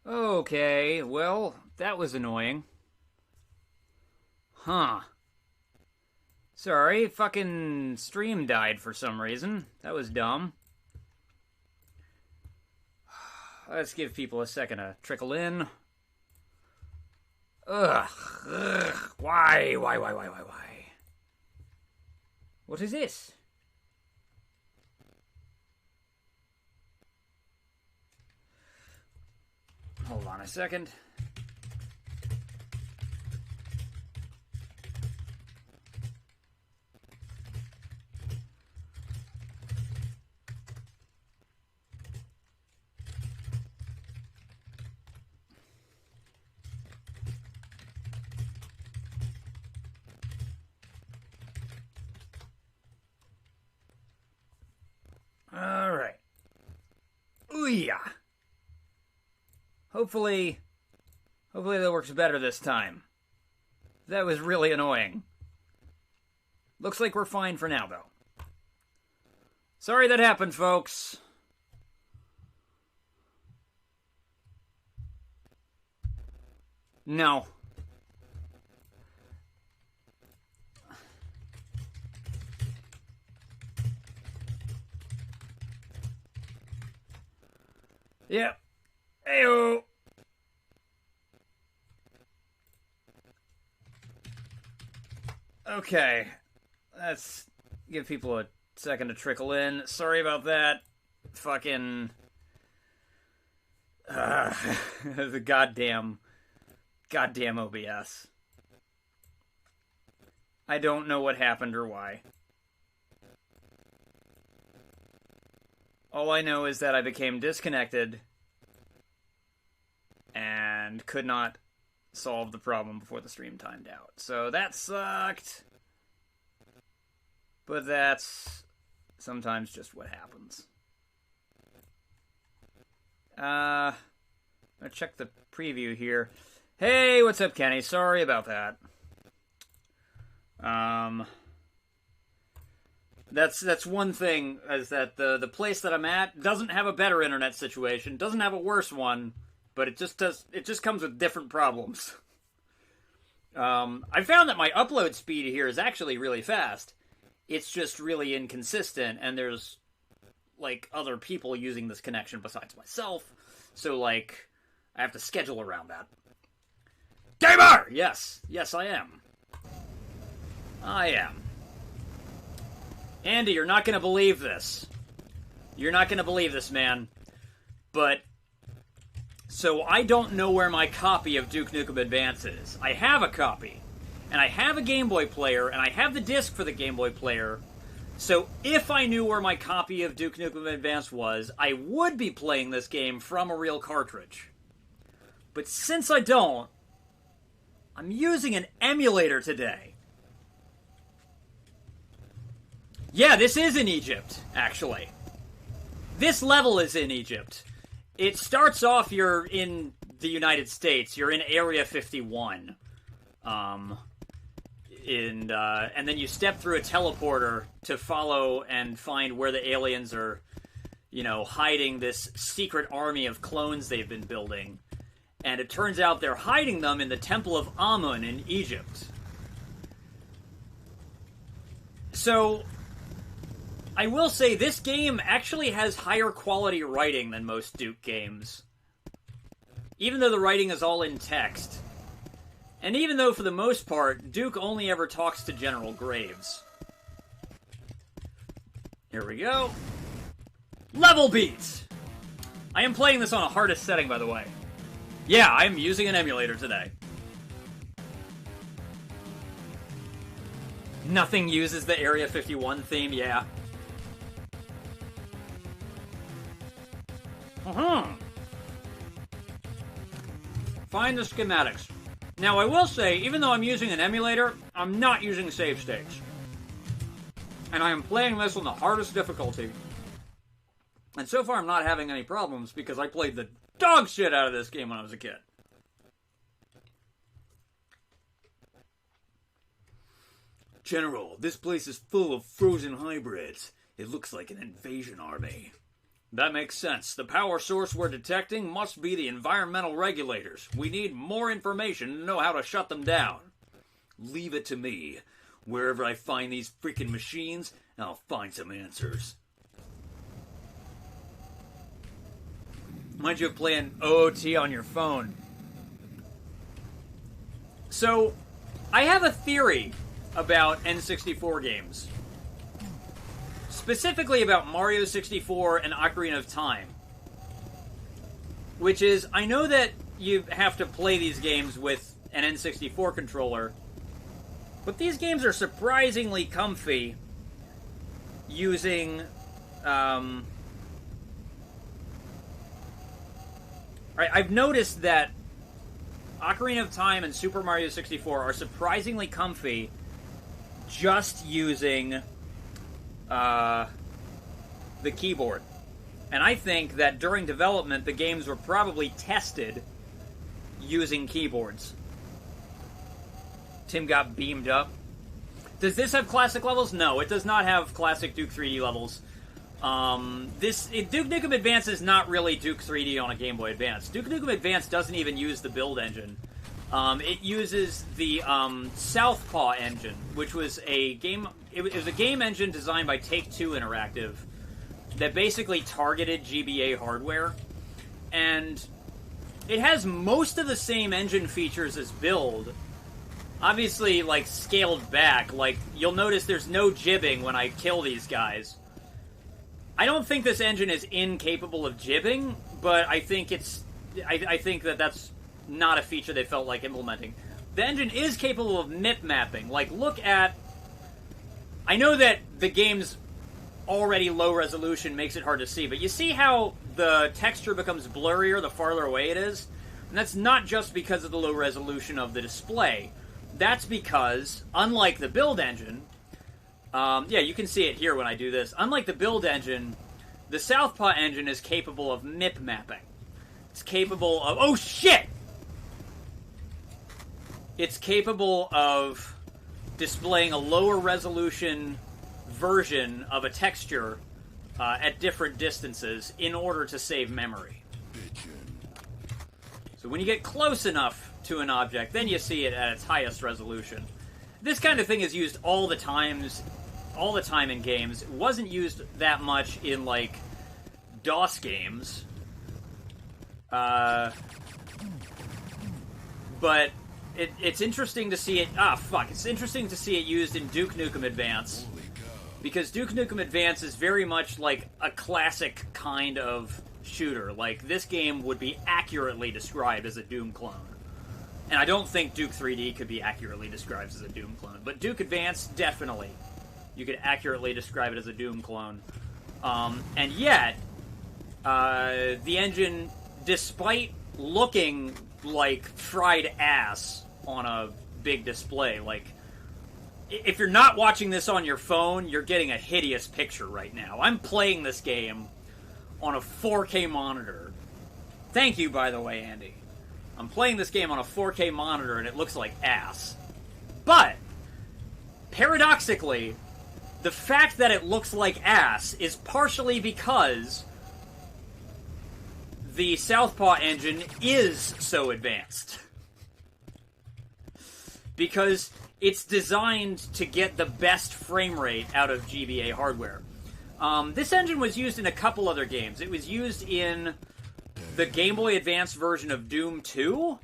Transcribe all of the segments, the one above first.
Okay, well, that was annoying. Huh. Sorry, fucking stream died for some reason. That was dumb. Let's give people a second to trickle in. Ugh. Why? What is this? Hold on a second. All right. Ooh-yeah. Hopefully that works better this time. That was really annoying. Looks like we're fine for now, though. Sorry that happened, folks. No. Yep. Heyo. Okay. Let's give people a second to trickle in. Sorry about that. Fucking... the goddamn OBS. I don't know what happened or why. All I know is that I became disconnected and could not solve the problem before the stream timed out. So that sucked. But that's sometimes just what happens. I'll check the preview here. Hey, what's up, Kenny? Sorry about that. That's one thing, is that the place that I'm at doesn't have a better internet situation, doesn't have a worse one, but it just comes with different problems. I found that my upload speed here is actually really fast. It's just really inconsistent, and there's like other people using this connection besides myself, so like I have to schedule around that. Gamer! Yes, I am. Andy, you're not gonna believe this. You're not gonna believe this, man. But, so I don't know where my copy of Duke Nukem Advance is. I have a copy. And I have a Game Boy player, and I have the disc for the Game Boy player. So if I knew where my copy of Duke Nukem Advance was, I would be playing this game from a real cartridge. But since I don't, I'm using an emulator today. Yeah, this is in Egypt, actually. This level is in Egypt. It starts off, you're in the United States. You're in Area 51. And then you step through a teleporter to follow and find where the aliens are, hiding this secret army of clones they've been building. And it turns out they're hiding them in the Temple of Amun in Egypt. So, I will say this game actually has higher quality writing than most Duke games. Even though the writing is all in text. And even though, for the most part, Duke only ever talks to General Graves. Here we go. Level beats! I am playing this on a hardest setting, by the way. Yeah, I am using an emulator today. Nothing uses the Area 51 theme, yeah. Find the schematics. Now, I will say, even though I'm using an emulator, I'm not using save states. And I am playing this on the hardest difficulty. And so far, I'm not having any problems because I played the dog shit out of this game when I was a kid. General, this place is full of frozen hybrids. It looks like an invasion army. That makes sense. The power source we're detecting must be the environmental regulators. We need more information to know how to shut them down. Leave it to me. Wherever I find these freaking machines, I'll find some answers. Mind you playing OOT on your phone. So, I have a theory about N64 games. Specifically about Mario 64 and Ocarina of Time. Which is, I know that you have to play these games with an N64 controller, but these games are surprisingly comfy using, I've noticed that Ocarina of Time and Super Mario 64 are surprisingly comfy just using the keyboard. And I think that during development, the games were probably tested using keyboards. Tim got beamed up. Does this have classic levels? No, it does not have classic Duke 3D levels. Duke Nukem Advance is not really Duke 3D on a Game Boy Advance. Duke Nukem Advance doesn't even use the build engine. It uses the Southpaw engine, which was a game. It was a game engine designed by Take-Two Interactive that basically targeted GBA hardware, and it has most of the same engine features as Build. Obviously, like, scaled back. Like, you'll notice there's no jibbing when I kill these guys. I don't think this engine is incapable of jibbing, but I think I think that that's not a feature they felt like implementing. The engine is capable of MIP mapping. Like, look at... I know that the game's already low resolution makes it hard to see, but you see how the texture becomes blurrier the farther away it is? And that's not just because of the low resolution of the display. That's because, unlike the build engine... yeah, you can see it here when I do this. Unlike the build engine, the Southpaw engine is capable of MIP mapping. It's capable of... Oh, shit! It's capable of displaying a lower resolution version of a texture at different distances in order to save memory. So when you get close enough to an object, then you see it at its highest resolution. This kind of thing is used all the time in games. It wasn't used that much in, like, DOS games. But it's interesting to see it... It's interesting to see it used in Duke Nukem Advance. Because Duke Nukem Advance is very much like a classic kind of shooter. Like, this game would be accurately described as a Doom clone. And I don't think Duke 3D could be accurately described as a Doom clone. But Duke Advance, definitely. You could accurately describe it as a Doom clone. And yet, the engine, despite looking like fried ass on a big display, like, if you're not watching this on your phone, you're getting a hideous picture right now. I'm playing this game on a 4K monitor. Thank you, by the way, Andy. I'm playing this game on a 4K monitor, and it looks like ass. But, paradoxically, the fact that it looks like ass is partially because the Southpaw engine is so advanced. Because it's designed to get the best frame rate out of GBA hardware. This engine was used in a couple other games. It was used in the Game Boy Advance version of Doom 2,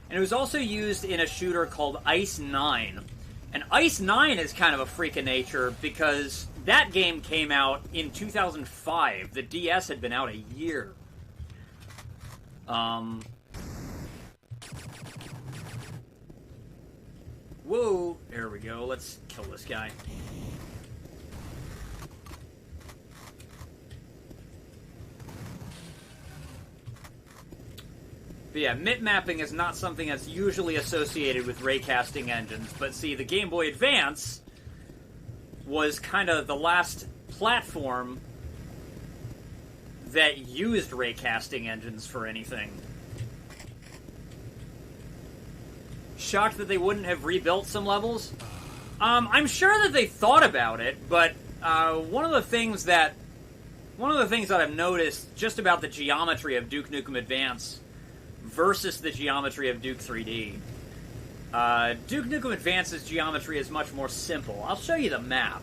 and it was also used in a shooter called Ice 9. And Ice 9 is kind of a freak of nature because that game came out in 2005. The DS had been out a year. Whoa, there we go. Let's kill this guy. But yeah, MIP mapping is not something that's usually associated with raycasting engines. But see, the Game Boy Advance was kind of the last platform that used raycasting engines for anything. Shocked that they wouldn't have rebuilt some levels. I'm sure that they thought about it, but one of the things that one of the things that I've noticed just about the geometry of Duke Nukem Advance versus the geometry of Duke 3D. Duke Nukem Advance's geometry is much more simple. I'll show you the map.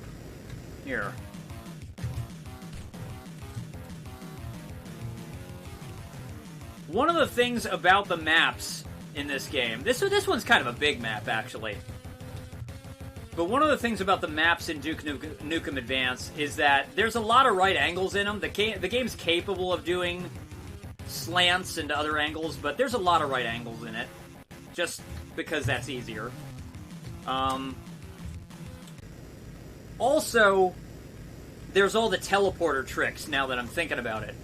Here. One of the things about the maps in this game... This one's kind of a big map, actually. But one of the things about the maps in Duke Nukem Advance is that there's a lot of right angles in them. The game's capable of doing slants and other angles, but there's a lot of right angles in it. Just because that's easier. Also, there's all the teleporter tricks, now that I'm thinking about it.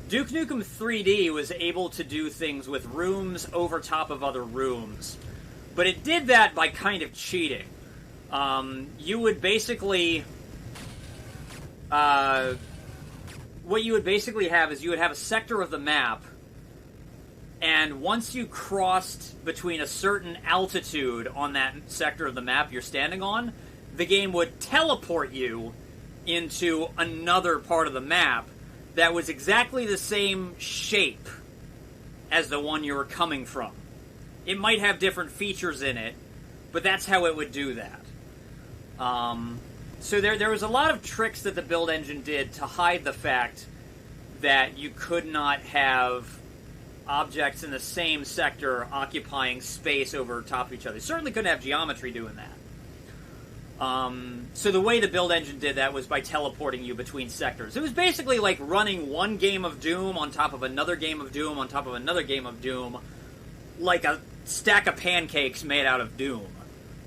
Duke Nukem 3D was able to do things with rooms over top of other rooms. But it did that by kind of cheating. You would basically... what you would basically have is you would have a sector of the map, and once you crossed between a certain altitude on that sector of the map you're standing on, the game would teleport you into another part of the map that was exactly the same shape as the one you were coming from. It might have different features in it, but that's how it would do that. So there was a lot of tricks that the build engine did to hide the fact that you could not have objects in the same sector occupying space over top of each other. You certainly couldn't have geometry doing that. So the way the build engine did that was by teleporting you between sectors. It was basically like running one game of Doom on top of another game of Doom on top of another game of Doom, like a stack of pancakes made out of Doom,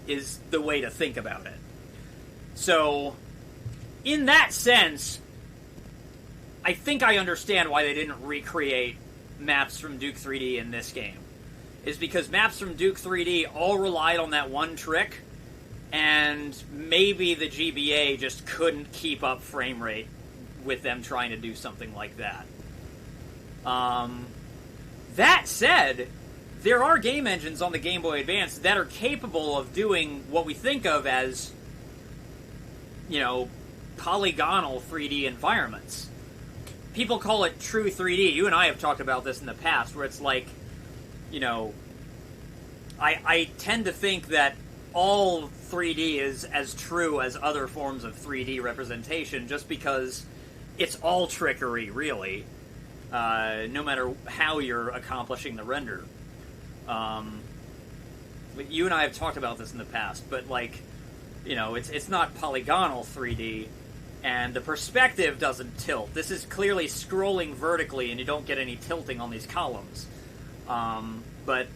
is the way to think about it. So, in that sense, I think I understand why they didn't recreate maps from Duke 3D in this game. Is because maps from Duke 3D all relied on that one trick, and maybe the GBA just couldn't keep up frame rate with them trying to do something like that. That said, there are game engines on the Game Boy Advance that are capable of doing what we think of as, you know, polygonal 3D environments. People call it true 3D. You and I have talked about this in the past, where it's like, you know, I tend to think that all 3D is as true as other forms of 3D representation, just because it's all trickery, really, no matter how you're accomplishing the render. You and I have talked about this in the past, but, like, you know, it's not polygonal 3D, and the perspective doesn't tilt. This is clearly scrolling vertically, and you don't get any tilting on these columns. But,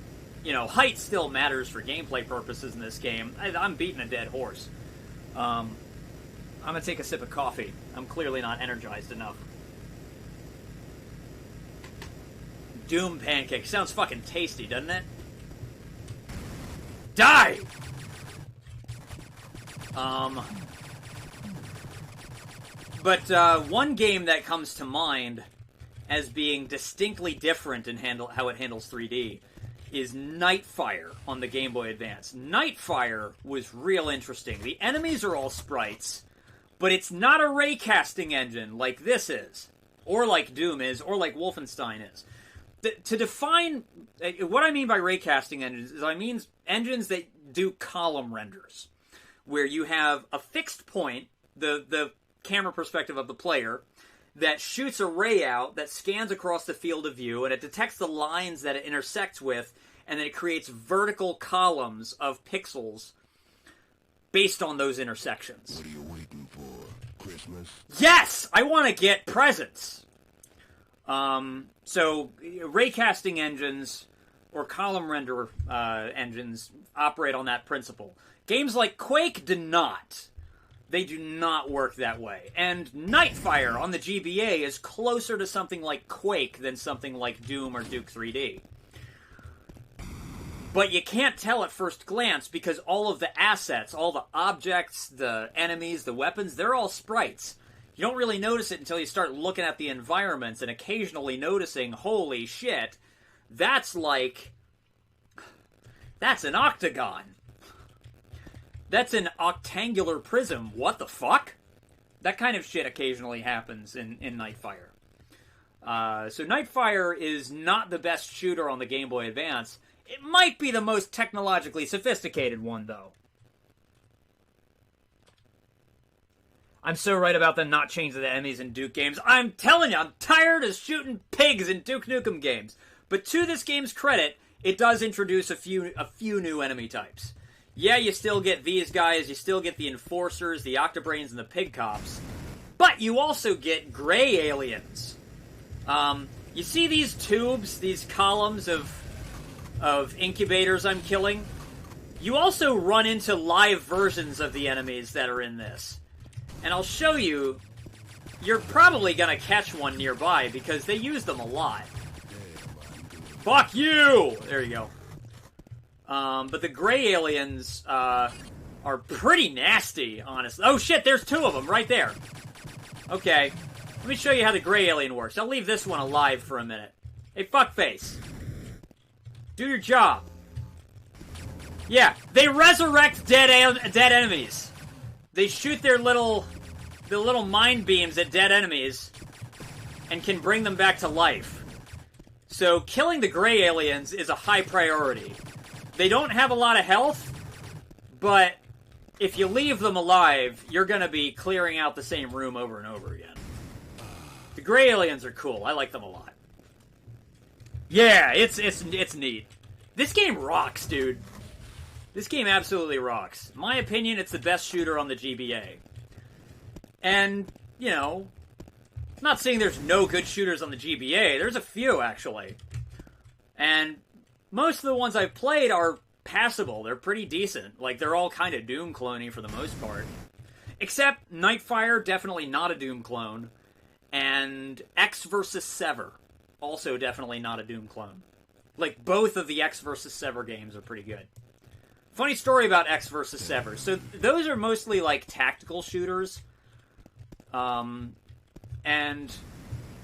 you know, height still matters for gameplay purposes in this game. I'm beating a dead horse. I'm gonna take a sip of coffee. I'm clearly not energized enough. Doom pancake. Sounds fucking tasty, doesn't it? Die! But one game that comes to mind as being distinctly different in how it handles 3D is Nightfire on the Game Boy Advance. Nightfire was real interesting. The enemies are all sprites, but it's not a raycasting engine like this is, or like Doom is, or like Wolfenstein is. To define what I mean by raycasting engines is I mean engines that do column renders, where you have a fixed point, the camera perspective of the player, that shoots a ray out that scans across the field of view, and it detects the lines that it intersects with, and then it creates vertical columns of pixels based on those intersections. What are you waiting for? Christmas? Yes! I want to get presents! So, raycasting engines, or column render engines, operate on that principle. Games like Quake do not. They do not work that way. And Nightfire on the GBA is closer to something like Quake than something like Doom or Duke 3D. But you can't tell at first glance because all of the assets, all the objects, the enemies, the weapons, they're all sprites. You don't really notice it until you start looking at the environments and occasionally noticing, holy shit, that's an octagon. That's an octangular prism. What the fuck? That kind of shit occasionally happens in Nightfire. So Nightfire is not the best shooter on the Game Boy Advance. It might be the most technologically sophisticated one, though. I'm so right about them not changing the enemies in Duke games. I'm telling you, I'm tired of shooting pigs in Duke Nukem games. But to this game's credit, it does introduce a few new enemy types. Yeah, you still get these guys, you still get the Enforcers, the Octobrains, and the Pig Cops. But you also get gray aliens. You see these tubes, these columns of incubators I'm killing? You also run into live versions of the enemies that are in this. And I'll show you, you're probably going to catch one nearby because they use them a lot. Fuck you! There you go. But the gray aliens are pretty nasty, honestly. Oh shit, there's two of them right there. Okay, let me show you how the gray alien works. I'll leave this one alive for a minute. Hey, fuckface. Do your job. Yeah, they resurrect dead enemies. They shoot their little mind beams at dead enemies and can bring them back to life. So killing the gray aliens is a high priority. They don't have a lot of health, but if you leave them alive, you're going to be clearing out the same room over and over again. The gray aliens are cool. I like them a lot. Yeah, it's neat. This game rocks, dude. This game absolutely rocks. In my opinion, it's the best shooter on the GBA. And, you know, I'm not saying there's no good shooters on the GBA. There's a few, actually. And most of the ones I've played are passable. They're pretty decent. Like, they're all kind of Doom cloning for the most part. Except Nightfire, definitely not a Doom clone. And X vs. Sever, also definitely not a Doom clone. Like, both of the X vs. Sever games are pretty good. Funny story about X vs. Sever. So, those are mostly, like, tactical shooters. And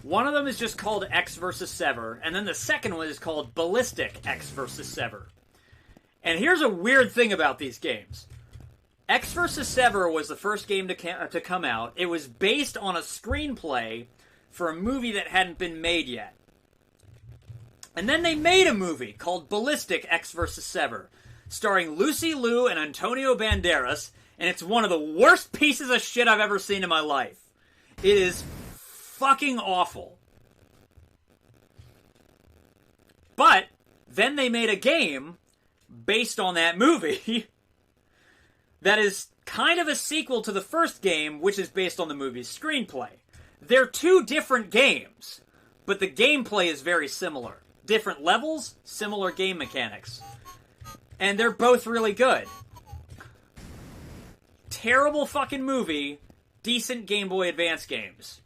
one of them is just called X vs. Sever, and then the second one is called Ballistic X vs. Sever. And here's a weird thing about these games. X vs. Sever was the first game to come out. It was based on a screenplay for a movie that hadn't been made yet. And then they made a movie called Ballistic X vs. Sever, starring Lucy Liu and Antonio Banderas, and it's one of the worst pieces of shit I've ever seen in my life. It is fucking awful. But then they made a game based on that movie that is kind of a sequel to the first game, which is based on the movie's screenplay. They're two different games, but the gameplay is very similar. Different levels, similar game mechanics. And they're both really good. Terrible fucking movie, decent Game Boy Advance games.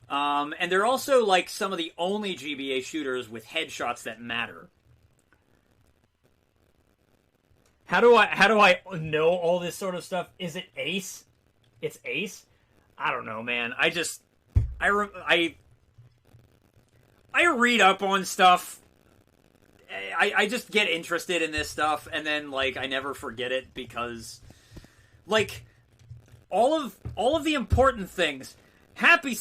And they're also, like, some of the only GBA shooters with headshots that matter. How do I know all this sort of stuff? Is it Ace? It's Ace? I don't know, man. I read up on stuff. I just get interested in this stuff, and then, like, I never forget it because, like, all of the important things. Happy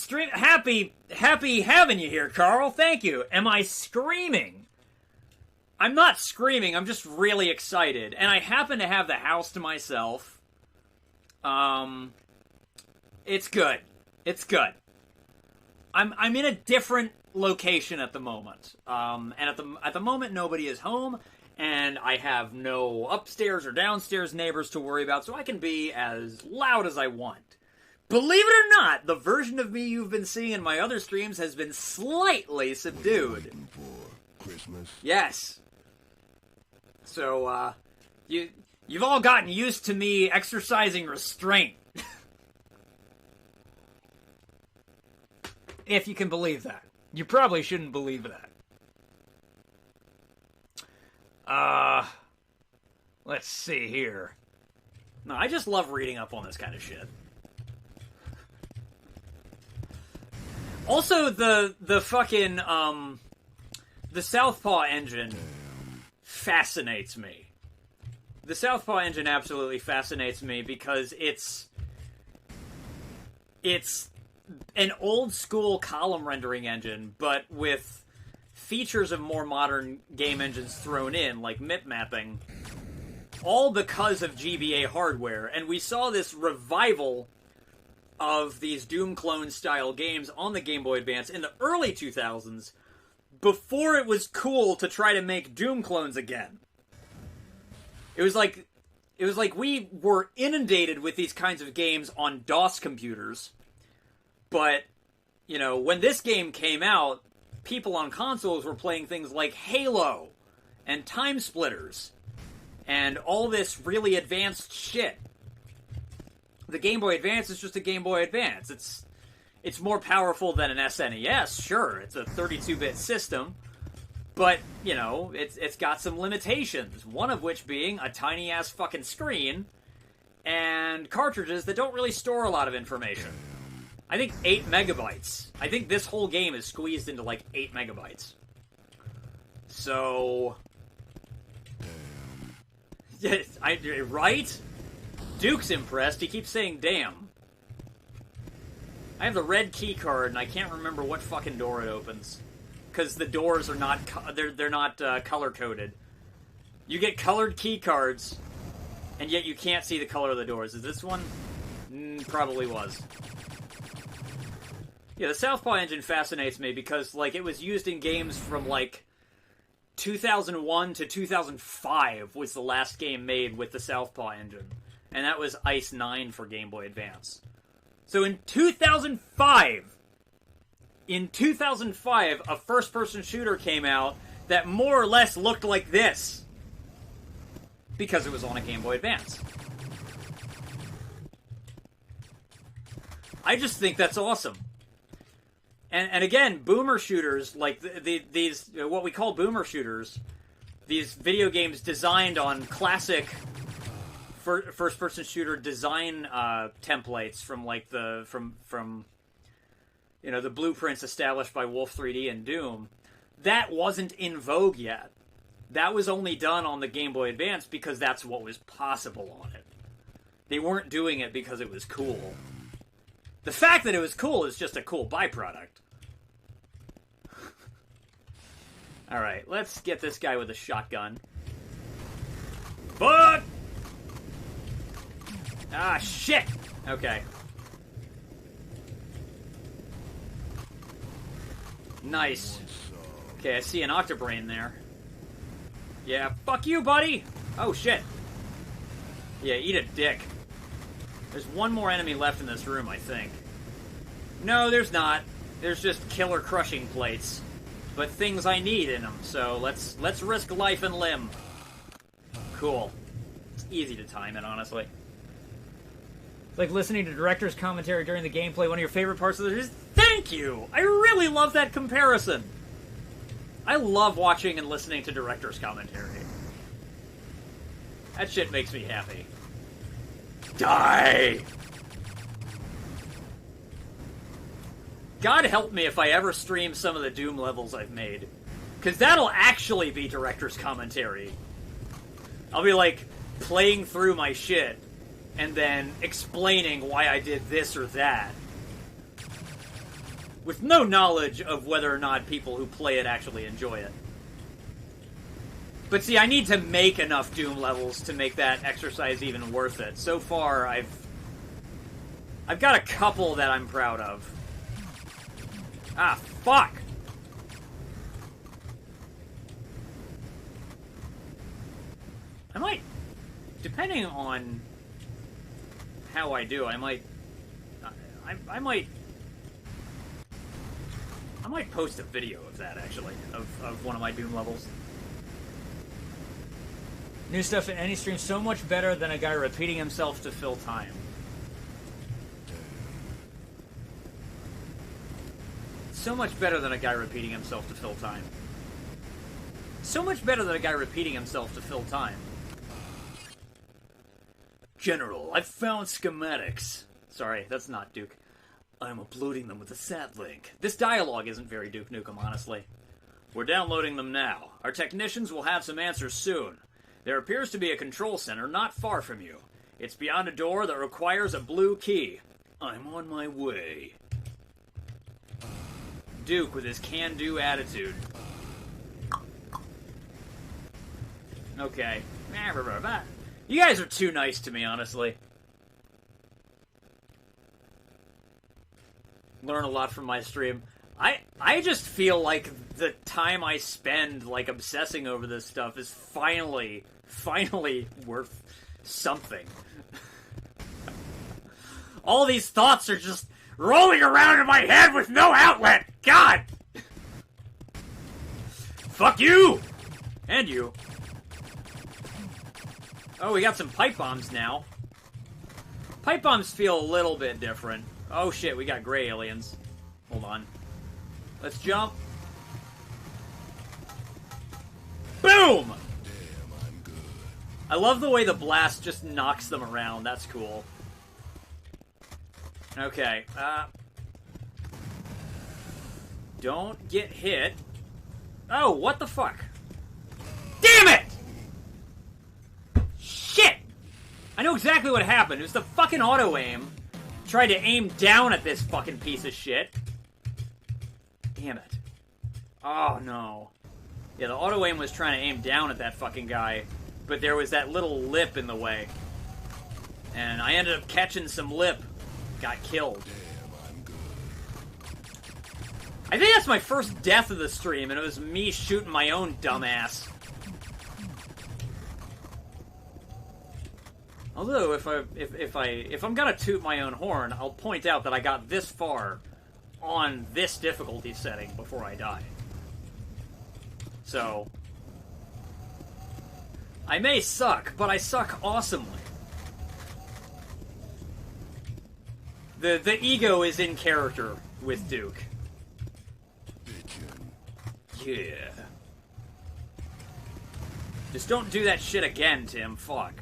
having you here, Carl. Thank you. Am I screaming? I'm not screaming. I'm just really excited, and I happen to have the house to myself. It's good. It's good. I'm in a different location at the moment. And at the moment nobody is home, and I have no upstairs or downstairs neighbors to worry about, so I can be as loud as I want. Believe it or not, the version of me you've been seeing in my other streams has been slightly subdued. For Christmas. Yes. So, you've all gotten used to me exercising restraint. If you can believe that. You probably shouldn't believe that. Let's see here. No, I just love reading up on this kind of shit. Also, the fucking, the Southpaw engine fascinates me. The Southpaw engine absolutely fascinates me because it's It's an old-school column rendering engine, but with features of more modern game engines thrown in, like MIP mapping, all because of GBA hardware. And we saw this revival of these Doom clone-style games on the Game Boy Advance in the early 2000s, before it was cool to try to make Doom clones again. It was like we were inundated with these kinds of games on DOS computers, but, you know, when this game came out, people on consoles were playing things like Halo and Time Splitters and all this really advanced shit. The Game Boy Advance is just a Game Boy Advance. It's more powerful than an SNES, sure. It's a 32-bit system, but, you know, it's got some limitations. One of which being a tiny-ass fucking screen and cartridges that don't really store a lot of information. I think 8 megabytes. I think this whole game is squeezed into like 8 megabytes. So... right? Duke's impressed. He keeps saying damn. I have the red key card and I can't remember what fucking door it opens. Because the doors are not... they're not color-coded. You get colored key cards, and yet you can't see the color of the doors. Is this one? Probably was. Yeah, the Southpaw engine fascinates me because, like, it was used in games from, like, 2001 to 2005 was the last game made with the Southpaw engine. And that was Ice 9 for Game Boy Advance. So in 2005, a first-person shooter came out that more or less looked like this. Because it was on a Game Boy Advance. I just think that's awesome. And again, boomer shooters, like these, what we call boomer shooters, these video games designed on classic first-person shooter design templates from like from you know, the blueprints established by Wolf 3D and Doom, that wasn't in vogue yet. That was only done on the Game Boy Advance because that's what was possible on it. They weren't doing it because it was cool. The fact that it was cool is just a cool byproduct. Alright, let's get this guy with a shotgun. Fuck! Ah, shit! Okay. Nice. Okay, I see an Octobrain there. Yeah, fuck you, buddy! Oh, shit. Yeah, eat a dick. There's one more enemy left in this room, I think. No, there's not. There's just killer crushing plates. But things I need in them, so let's risk life and limb. Cool. It's easy to time it, honestly. It's like listening to director's commentary during the gameplay. One of your favorite parts of it is... Thank you! I really love that comparison! I love watching and listening to director's commentary. That shit makes me happy. Die! God help me if I ever stream some of the Doom levels I've made. Because that'll actually be director's commentary. I'll be, like, playing through my shit, and then explaining why I did this or that. With no knowledge of whether or not people who play it actually enjoy it. But see, I need to make enough Doom levels to make that exercise even worth it. So far, I've got a couple that I'm proud of. Ah, fuck! I might, depending on how I do, I might post a video of that, actually, of one of my Doom levels. New stuff in any stream so much better than a guy repeating himself to fill time. So much better than a guy repeating himself to fill time. So much better than a guy repeating himself to fill time. General, I've found schematics. Sorry, that's not Duke. I'm uploading them with a sat link. This dialogue isn't very Duke Nukem, honestly. We're downloading them now. Our technicians will have some answers soon. There appears to be a control center not far from you. It's beyond a door that requires a blue key. I'm on my way. Duke with his can-do attitude. Okay. You guys are too nice to me, honestly. Learn a lot from my stream. I just feel like the time I spend, like, obsessing over this stuff is finally worth something. All these thoughts are just rolling around in my head with no outlet! God! Fuck you! And you. Oh, we got some pipe bombs now. Pipe bombs feel a little bit different. Oh shit, we got gray aliens. Hold on. Let's jump. Boom! I love the way the blast just knocks them around. That's cool. Okay, don't get hit. Oh, what the fuck? Damn it! Shit! I know exactly what happened. It was the fucking auto-aim. Tried to aim down at this fucking piece of shit. Damn it. Oh, no. Yeah, the auto-aim was trying to aim down at that fucking guy, but there was that little lip in the way. And I ended up catching some lip. Got killed. I think that's my first death of the stream, and it was me shooting my own dumbass. Although, if I'm gonna toot my own horn, I'll point out that I got this far on this difficulty setting before I die. So, I may suck, but I suck awesomely. The ego is in character with Duke. Yeah. Just don't do that shit again, Tim. Fuck.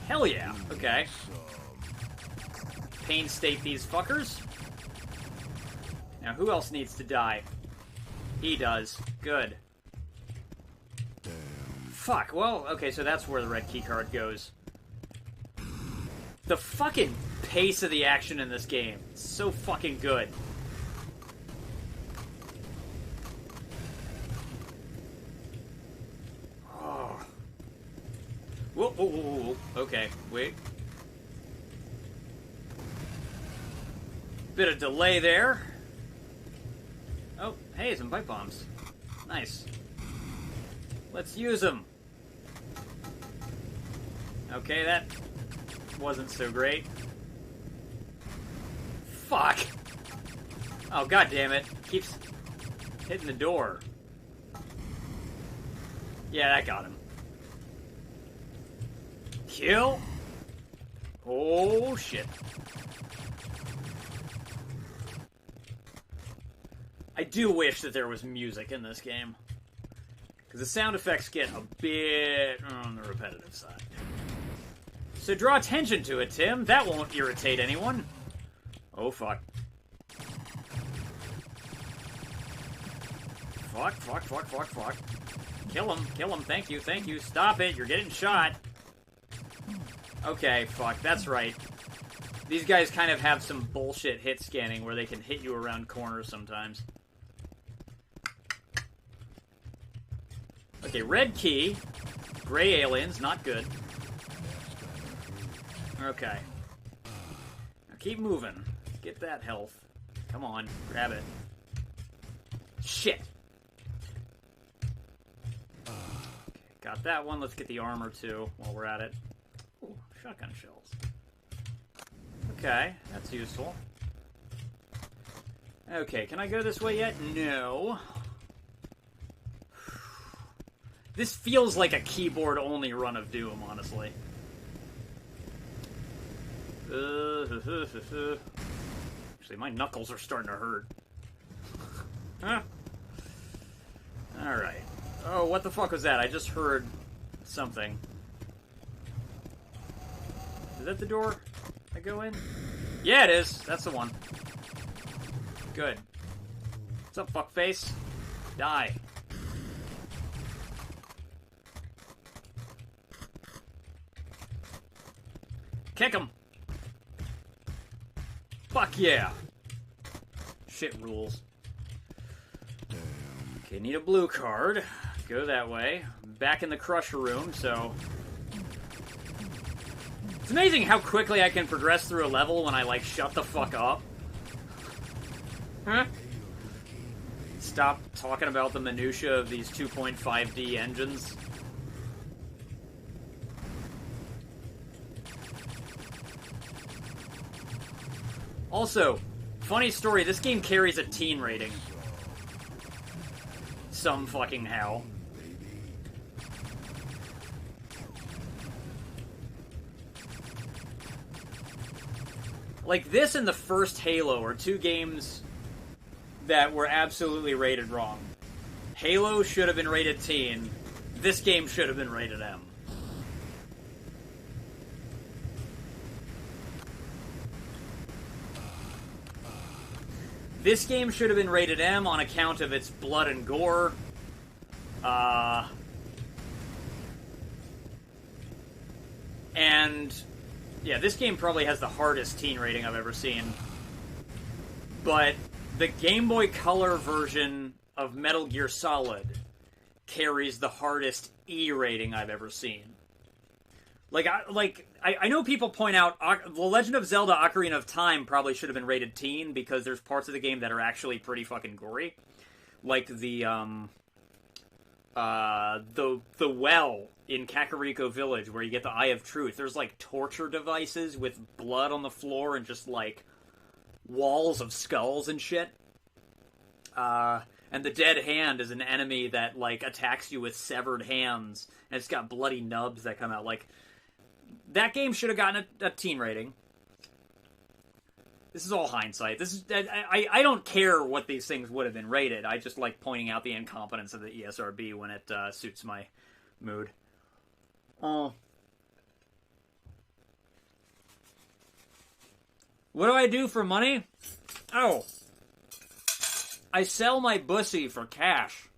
Hell yeah. Okay. Pain state these fuckers. Now, who else needs to die? He does. Good. Fuck, well, okay, so that's where the red keycard goes. The fucking pace of the action in this game is so fucking good. Oh. Whoa, whoa, whoa, whoa. Okay, wait. Bit of delay there. Oh, hey, some pipe bombs. Nice. Let's use them. Okay, that wasn't so great. Fuck! Oh, god damn it. Keeps hitting the door. Yeah, that got him. Kill! Oh, shit. I do wish that there was music in this game. Because the sound effects get a bit on the repetitive side. So draw attention to it, Tim. That won't irritate anyone. Oh, fuck. Fuck, fuck, fuck, fuck, fuck. Kill him, thank you, stop it, you're getting shot. Okay, fuck, that's right. These guys kind of have some bullshit hit scanning where they can hit you around corners sometimes. Okay, red key. Gray aliens, not good. Okay. Now keep moving. Get that health. Come on, grab it. Shit! Okay, got that one. Let's get the armor, too, while we're at it. Ooh, shotgun shells. Okay, that's useful. Okay, can I go this way yet? No. This feels like a keyboard-only run of Doom, honestly. Actually, my knuckles are starting to hurt. Huh? Alright. Oh, what the fuck was that? I just heard something. Is that the door I go in? Yeah, it is. That's the one. Good. What's up, fuckface? Die. Kick him! Fuck yeah! Shit rules. Okay, need a blue card. Go that way. Back in the Crusher room, so... It's amazing how quickly I can progress through a level when I, like, shut the fuck up. Huh? Stop talking about the minutia of these 2.5D engines. Also, funny story, this game carries a teen rating. Some fucking how. Like, this and the first Halo are two games that were absolutely rated wrong. Halo should have been rated teen. This game should have been rated M. This game should have been rated M on account of its blood and gore. And yeah, this game probably has the hardest teen rating I've ever seen. But the Game Boy Color version of Metal Gear Solid carries the hardest E rating I've ever seen. I know people point out The Legend of Zelda Ocarina of Time probably should have been rated teen because there's parts of the game that are actually pretty fucking gory. Like the well in Kakariko Village where you get the Eye of Truth. There's like torture devices with blood on the floor and just like walls of skulls and shit. And the dead hand is an enemy that like attacks you with severed hands and it's got bloody nubs that come out. Like, that game should have gotten a teen rating. This is all hindsight. This is I don't care what these things would have been rated. I just like pointing out the incompetence of the ESRB when it suits my mood. What do I do for money? Oh. I sell my bussy for cash.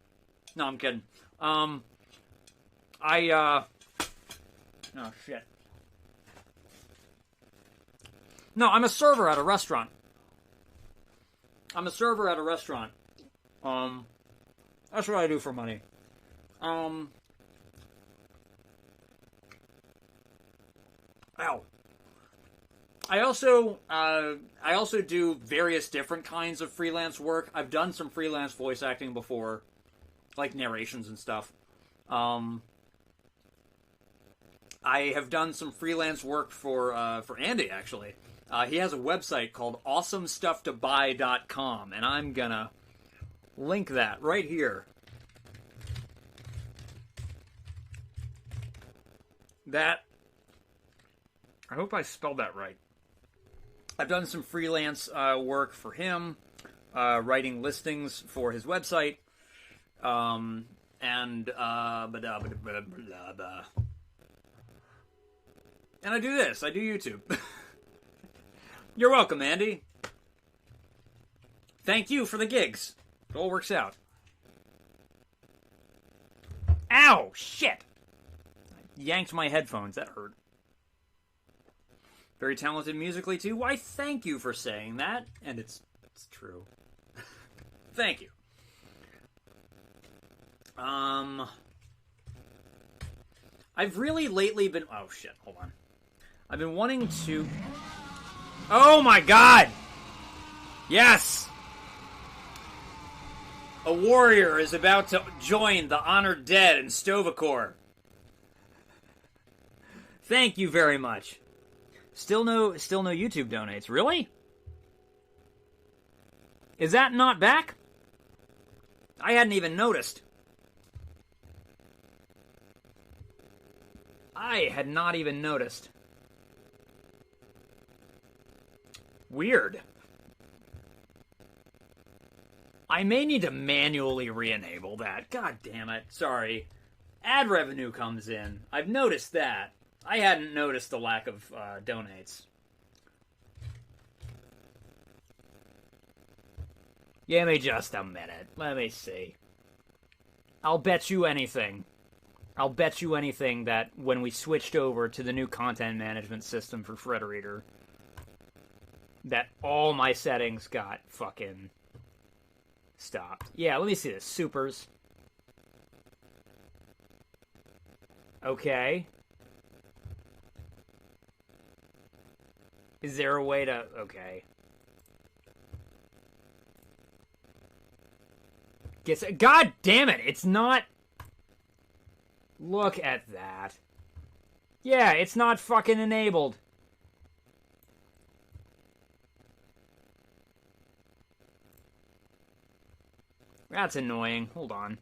No, I'm kidding. Oh, shit. No, I'm a server at a restaurant. That's what I do for money. Ow. I also do various different kinds of freelance work. I've done some freelance voice acting before, like narrations and stuff. I have done some freelance work for Andy, actually. He has a website called awesomestufftobuy.com, and I'm gonna link that right here. That, I hope I spelled that right. I've done some freelance work for him, writing listings for his website, and I do this. I do YouTube. You're welcome, Andy. Thank you for the gigs. It all works out. Ow! Shit! I yanked my headphones. That hurt. Very talented musically, too. Why, thank you for saying that. And it's true. Thank you. I've really lately been... Oh, shit. Hold on. I've been wanting to... Oh, my God! Yes! A warrior is about to join the honored dead in Stovacor. Thank you very much. Still no YouTube donates. Really? Is that not back? I hadn't even noticed. I had not even noticed. Weird. I may need to manually re-enable that. God damn it. Sorry. Ad revenue comes in. I've noticed that. I hadn't noticed the lack of donates. Give me just a minute. Let me see. I'll bet you anything. I'll bet you anything that when we switched over to the new content management system for Frederator, that all my settings got fucking stopped. Yeah, let me see this. Supers. Okay. Is there a way to... Okay. God damn it! It's not... Look at that. Yeah, it's not fucking enabled. That's annoying. Hold on.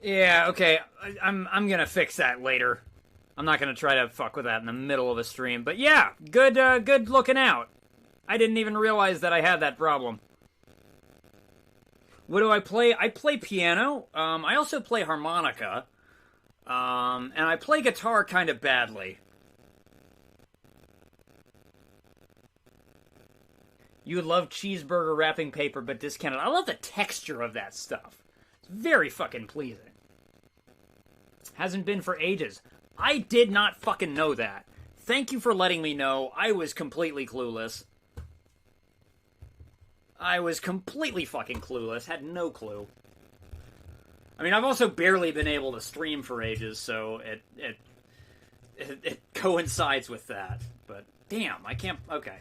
Yeah, okay. I'm gonna fix that later. I'm not gonna try to fuck with that in the middle of a stream. But yeah, good looking out. I didn't even realize that I had that problem. What do I play? I play piano. I also play harmonica. And I play guitar kind of badly. You would love cheeseburger wrapping paper, but discounted. I love the texture of that stuff. It's very fucking pleasing. Hasn't been for ages. I did not fucking know that. Thank you for letting me know. I was completely clueless. I was completely fucking clueless. Had no clue. I mean, I've also barely been able to stream for ages, so it coincides with that. But damn, I can't... Okay.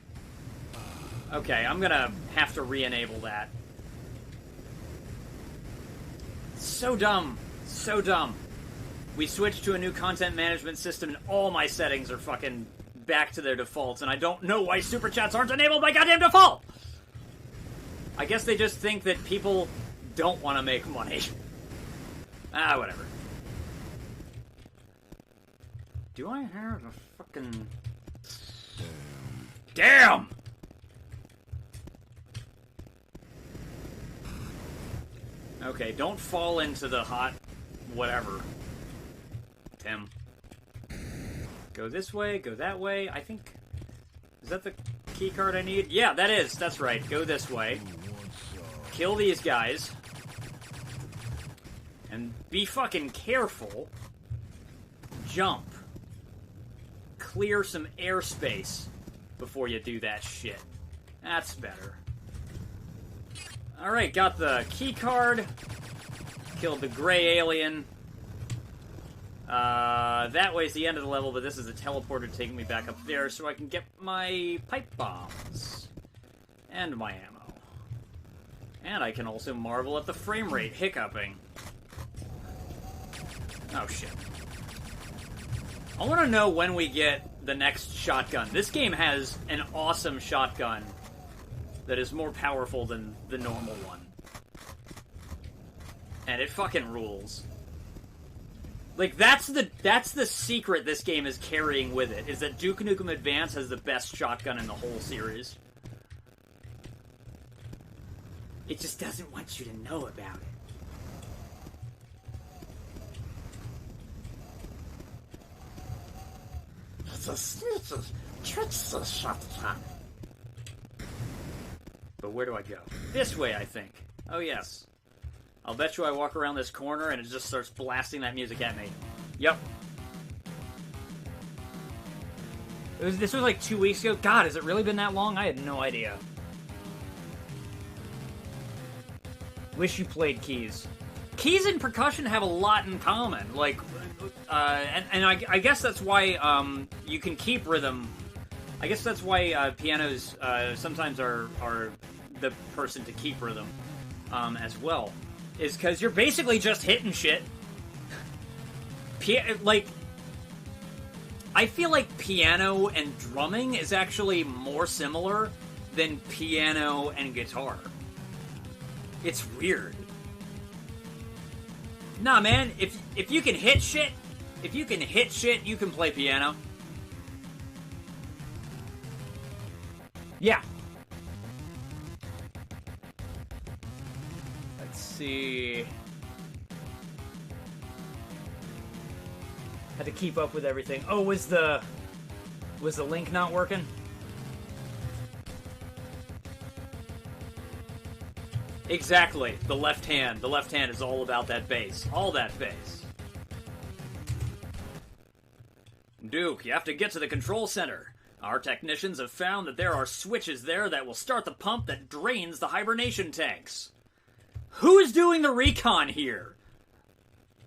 Okay, I'm gonna have to re-enable that. So dumb. So dumb. We switched to a new content management system and all my settings are fucking back to their defaults, and I don't know why Super Chats aren't enabled by goddamn default! I guess they just think that people don't want to make money. Ah, whatever. Do I have a fucking... Damn! Okay, don't fall into the hot whatever. Tim. Go this way, go that way. I think... Is that the key card I need? Yeah, that is. That's right. Go this way. Kill these guys. And be fucking careful. Jump. Clear some airspace before you do that shit. That's better. Alright, got the key card. Killed the gray alien. That way's the end of the level, but this is a teleporter taking me back up there so I can get my pipe bombs. And my ammo. And I can also marvel at the frame rate hiccuping. Oh, shit. I want to know when we get the next shotgun. This game has an awesome shotgun that is more powerful than the normal one. And it fucking rules. Like, that's the secret this game is carrying with it, is that Duke Nukem Advance has the best shotgun in the whole series. It just doesn't want you to know about it. But where do I go? This way, I think. Oh, yes. I'll bet you I walk around this corner and it just starts blasting that music at me. Yep. This was like 2 weeks ago. God, has it really been that long? I had no idea. Wish you played keys. Keys and percussion have a lot in common. Like, and I guess that's why you can keep rhythm. I guess that's why pianos sometimes are the person to keep rhythm as well. Is because you're basically just hitting shit. Like, I feel like piano and drumming is actually more similar than piano and guitar. It's weird. Nah, man, if you can hit shit, you can play piano. Yeah. Let's see. Had to keep up with everything. Oh, was the link not working? Exactly. The left hand. The left hand is all about that bass. All that bass. Duke, you have to get to the control center. Our technicians have found that there are switches there that will start the pump that drains the hibernation tanks. Who's doing the recon here?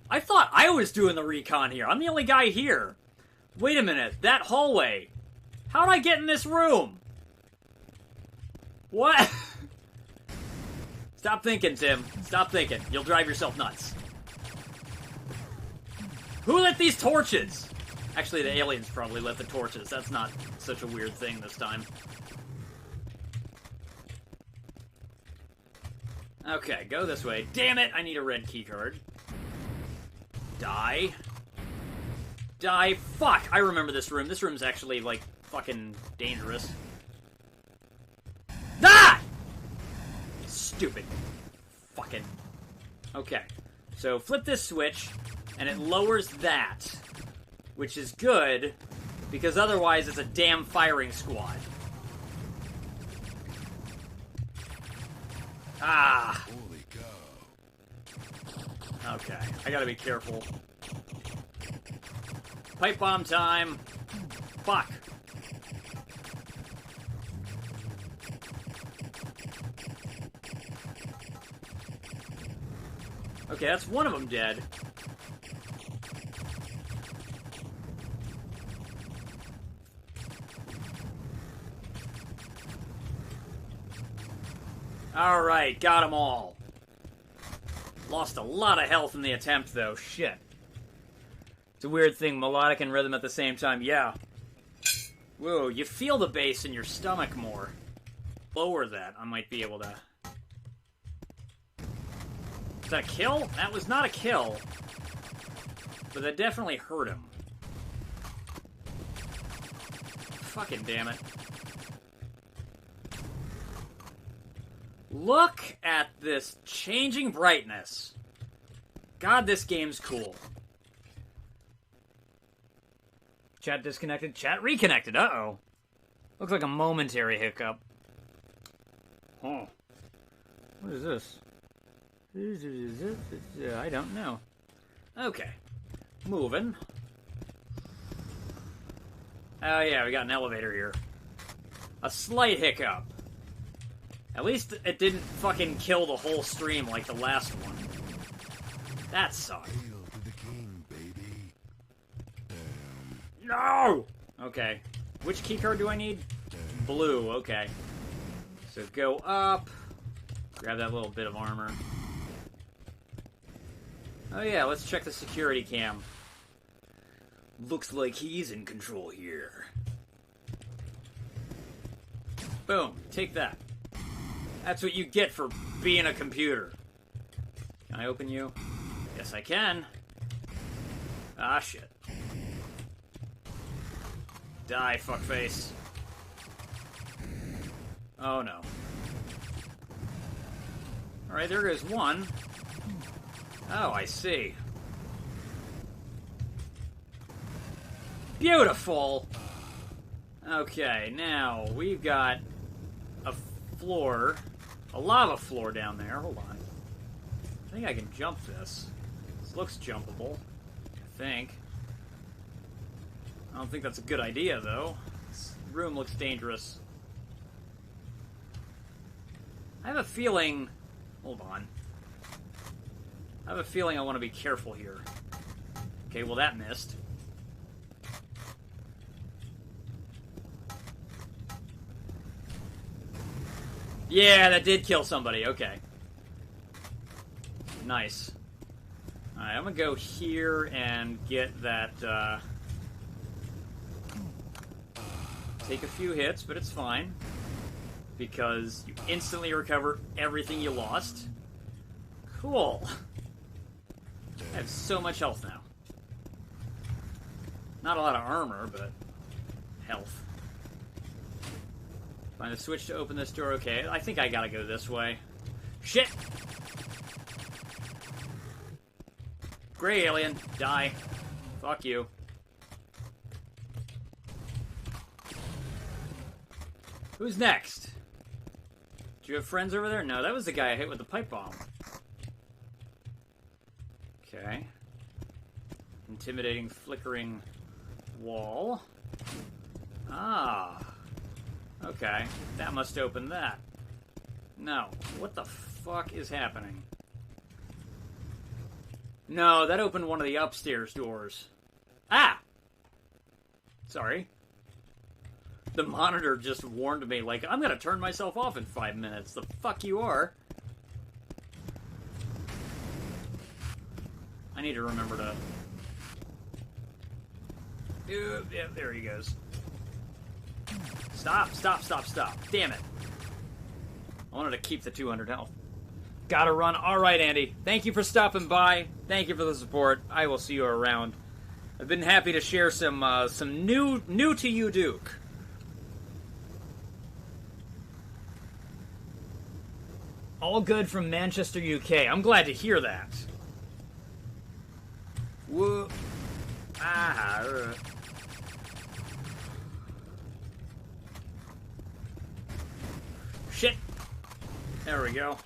I thought I was doing the recon here. I'm the only guy here. Wait a minute. That hallway. How'd I get in this room? What? Stop thinking, Tim. Stop thinking. You'll drive yourself nuts. Who lit these torches? Actually, the aliens probably lit the torches. That's not such a weird thing this time. Okay, go this way. Damn it! I need a red keycard. Die. Die. Fuck! I remember this room. This room's actually, like, fucking dangerous. Ah! Stupid. Fucking. Okay. So, flip this switch, and it lowers that. Which is good, because otherwise it's a damn firing squad. Ah! Holy cow. Okay, I gotta be careful. Pipe bomb time. Fuck. Okay, that's one of them dead. Alright, got them all. Lost a lot of health in the attempt, though. Shit. It's a weird thing, melodic and rhythm at the same time. Yeah. Whoa, you feel the bass in your stomach more. Lower that. I might be able to... Is that a kill? That was not a kill. But that definitely hurt him. Fucking damn it. Look at this changing brightness. God, this game's cool. Chat disconnected. Chat reconnected. Uh-oh. Looks like a momentary hiccup. Oh. What is this? I don't know. Okay. Moving. Oh yeah, we got an elevator here. A slight hiccup. At least it didn't fucking kill the whole stream like the last one. That sucked. Hail to the king, baby. No! Okay. Which keycard do I need? Blue, okay. So go up. Grab that little bit of armor. Oh yeah, let's check the security cam. Looks like he's in control here. Boom, take that. That's what you get for being a computer. Can I open you? Yes, I can. Ah, shit. Die, fuckface. Oh, no. Alright, there goes one. Oh, I see. Beautiful! Okay, now we've got a floor, a lava floor down there. Hold on. I think I can jump this. This looks jumpable, I think. I don't think that's a good idea, though. This room looks dangerous. I have a feeling... Hold on. I have a feeling I want to be careful here. Okay, well that missed. Yeah, that did kill somebody. Okay. Nice. Alright, I'm gonna go here and get that, take a few hits, but it's fine. Because you instantly recover everything you lost. Cool. I have so much health now. Not a lot of armor, but health. Find a switch to open this door. Okay, I think I gotta go this way. Shit! Gray alien, die. Fuck you. Who's next? Do you have friends over there? No, that was the guy I hit with the pipe bomb. Okay. Intimidating, flickering wall. Ah. Okay. That must open that. No. What the fuck is happening? No, that opened one of the upstairs doors. Ah! Sorry. The monitor just warned me, like, I'm gonna turn myself off in 5 minutes. The fuck you are. I need to remember to... Yeah, there he goes. Stop, stop, stop, stop. Damn it. I wanted to keep the 200 health. Gotta run. Alright, Andy. Thank you for stopping by. Thank you for the support. I will see you around. I've been happy to share some new to you Duke. All good from Manchester, UK. I'm glad to hear that. Whoa. Ah. Shit. There we go.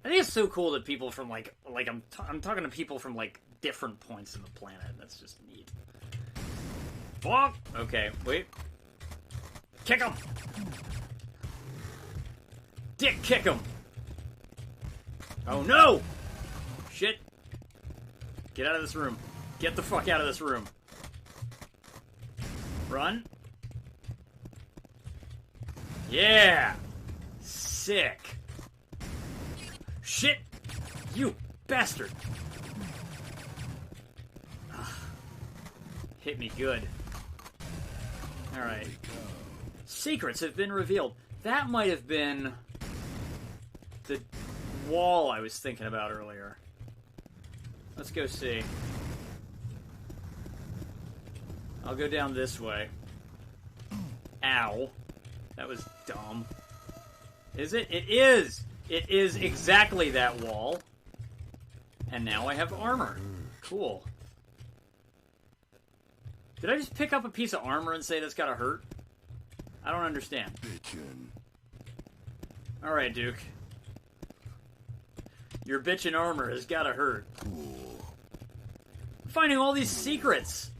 I think it's so cool that people from like I'm talking to people from like different points of the planet. That's just neat. Fuck. Okay, wait. Kick him. Dick kick him. Oh no! Shit. Get out of this room. Get the fuck out of this room. Run. Yeah! Sick. Shit! You bastard! Ugh. Hit me good. Alright. Secrets have been revealed. That might have been the wall I was thinking about earlier. Let's go see. I'll go down this way. Ow. That was dumb. Is it? It is! It is exactly that wall. And now I have armor. Cool. Did I just pick up a piece of armor and say that's gotta hurt? I don't understand. Alright, Duke. Your bitchin' armor has gotta hurt. Cool. I'm finding all these secrets.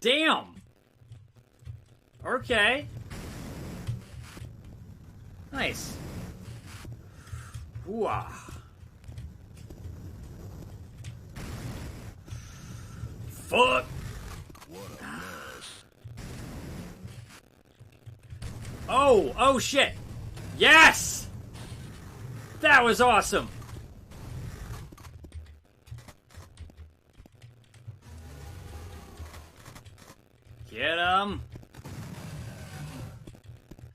Damn. Okay. Nice. Ooh-ah. Fuck. What a mess. Oh shit. Yes! That was awesome. Get him.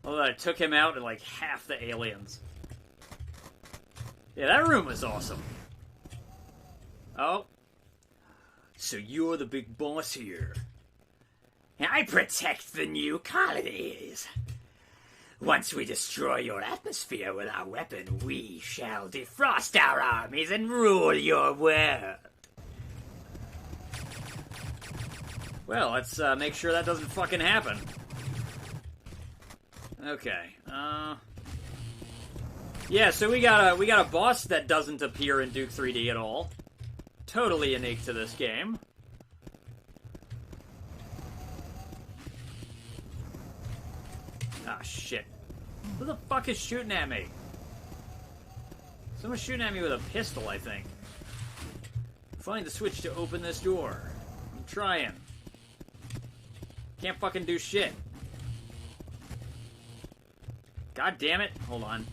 Although I took him out and like half the aliens. Yeah, that room was awesome. Oh. So you're the big boss here. I protect the new colonies. Once we destroy your atmosphere with our weapon, we shall defrost our armies and rule your world. Well, let's make sure that doesn't fucking happen. Okay. Yeah, so we got a boss that doesn't appear in Duke 3D at all. Totally unique to this game. Ah, shit. Who the fuck is shooting at me? Someone's shooting at me with a pistol, I think. Find the switch to open this door. I'm trying. Can't fucking do shit. God damn it. Hold on.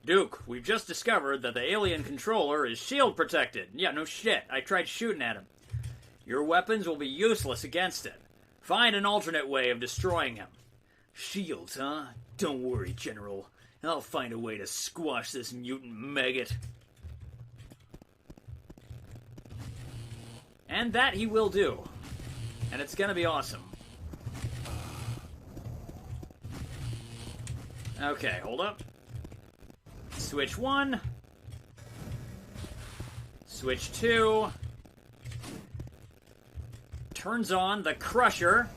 Duke, we've just discovered that the alien controller is shield protected. Yeah, no shit. I tried shooting at him. Your weapons will be useless against it. Find an alternate way of destroying him. Shields, huh? Don't worry, General. I'll find a way to squash this mutant maggot. And that he will do. And it's gonna be awesome. Okay, hold up. Switch 1. Switch 2. Turns on the Crusher.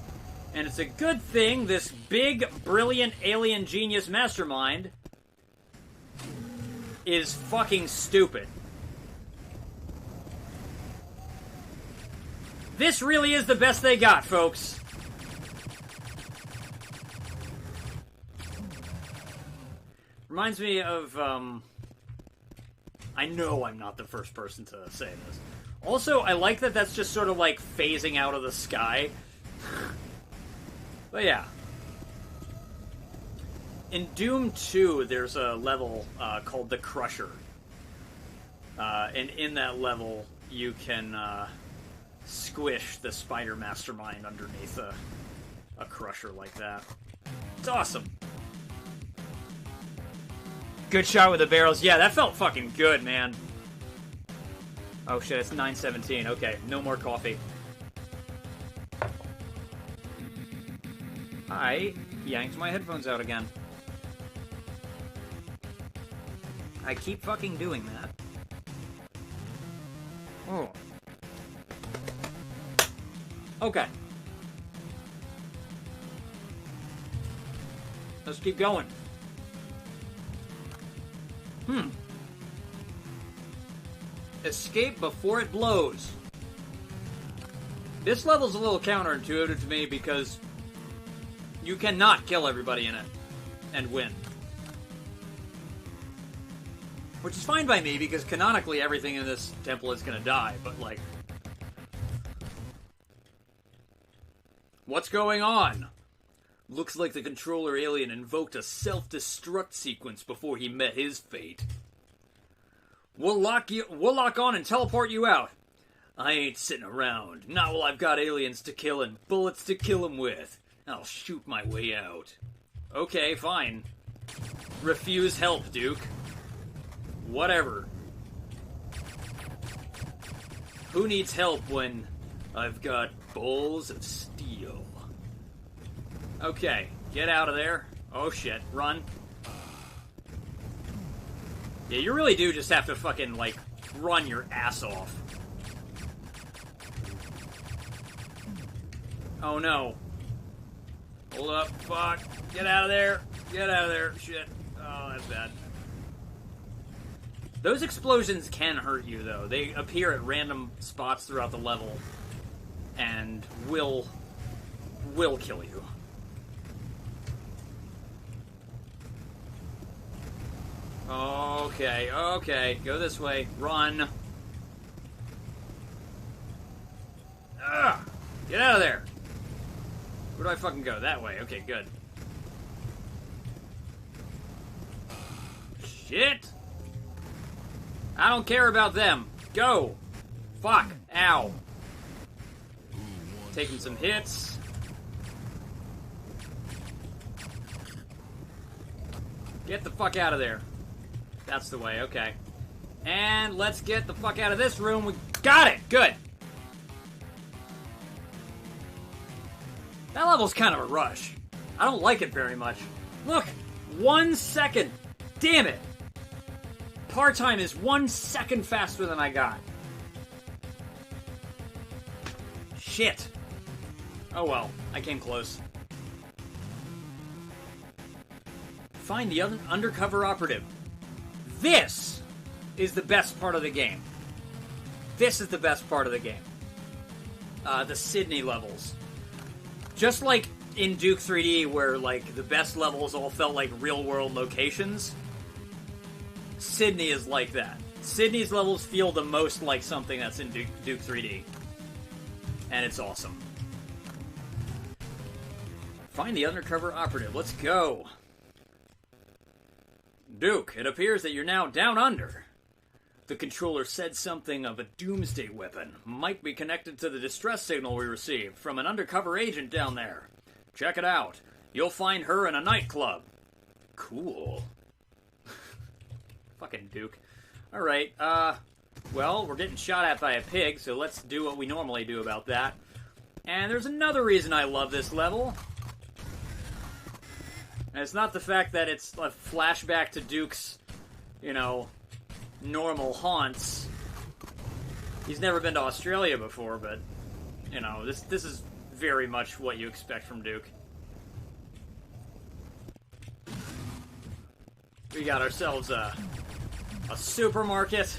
And it's a good thing this big, brilliant alien genius mastermind is fucking stupid. This really is the best they got, folks. Reminds me of, I know I'm not the first person to say this. Also, I like that that's just sort of like phasing out of the sky. But yeah. In Doom 2, there's a level called the Crusher. And in that level, you can squish the spider mastermind underneath a crusher like that. It's awesome. Good shot with the barrels. Yeah, that felt fucking good, man. Oh shit, it's 9:17. Okay, no more coffee. I yanked my headphones out again. I keep fucking doing that. Oh. Okay. Let's keep going. Escape before it blows. This level's a little counterintuitive to me because you cannot kill everybody in it and win. Which is fine by me because canonically everything in this temple is gonna die, but like... What's going on? Looks like the controller alien invoked a self-destruct sequence before he met his fate. We'll lock on and teleport you out. I ain't sitting around. Not while I've got aliens to kill and bullets to kill them with. I'll shoot my way out. Okay, fine. Refuse help, Duke. Whatever. Who needs help when I've got balls of steel? Okay, get out of there. Oh shit, run. Yeah, you really do just have to fucking, like, run your ass off. Oh no. Hold up, fuck. Get out of there. Get out of there. Shit. Oh, that's bad. Those explosions can hurt you, though. They appear at random spots throughout the level and will kill you. Okay, okay. Go this way. Run. Ugh! Get out of there. Where do I fucking go? That way. Okay, good. Shit! I don't care about them. Go! Fuck. Ow. Taking some hits. Get the fuck out of there. That's the way, okay. And let's get the fuck out of this room. We got it! Good! That level's kind of a rush. I don't like it very much. Look! 1 second! Damn it! Part time is 1 second faster than I got. Shit. Oh well, I came close. Find the undercover operative. This is the best part of the game. This is the best part of the game. The Sydney levels. Just like in Duke 3D, where like the best levels all felt like real-world locations, Sydney is like that. Sydney's levels feel the most like something that's in Duke 3D. And it's awesome. Find the undercover operative. Let's go. Duke, it appears that you're now down under. The controller said something of a doomsday weapon might be connected to the distress signal we received from an undercover agent down there. Check it out. You'll find her in a nightclub. Cool. Fucking Duke. Alright, well, we're getting shot at by a pig, so let's do what we normally do about that. And there's another reason I love this level. And it's not the fact that it's a flashback to Duke's, you know, normal haunts. He's never been to Australia before, but, you know, this is very much what you expect from Duke. We got ourselves a supermarket.